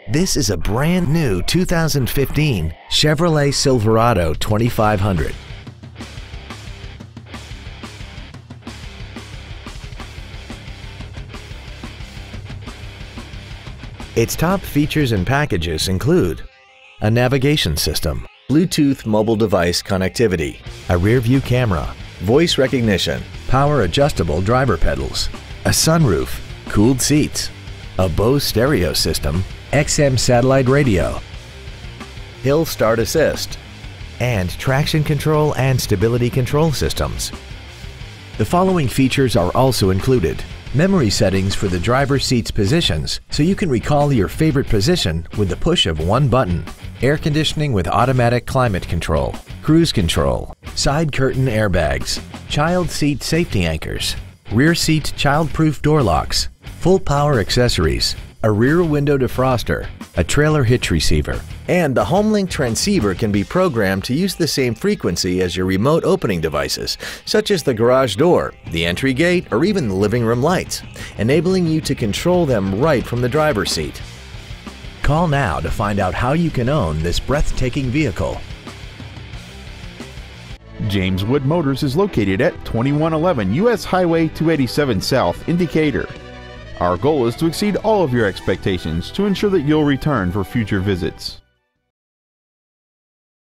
This is a brand new 2015 Chevrolet Silverado 2500. Its top features and packages include a navigation system, Bluetooth mobile device connectivity, a rear-view camera, voice recognition, power adjustable driver pedals, a sunroof, cooled seats, a Bose stereo system, XM satellite radio, hill start assist, and traction control and stability control systems. The following features are also included: memory settings for the driver's seat's positions so you can recall your favorite position with the push of one button, air conditioning with automatic climate control, cruise control, side curtain airbags, child seat safety anchors, rear seat child-proof door locks, full power accessories, a rear window defroster, a trailer hitch receiver, and the HomeLink transceiver can be programmed to use the same frequency as your remote opening devices, such as the garage door, the entry gate, or even the living room lights, enabling you to control them right from the driver's seat. Call now to find out how you can own this breathtaking vehicle. James Wood Motors is located at 2111 US Highway 287 South in Decatur. Our goal is to exceed all of your expectations to ensure that you'll return for future visits.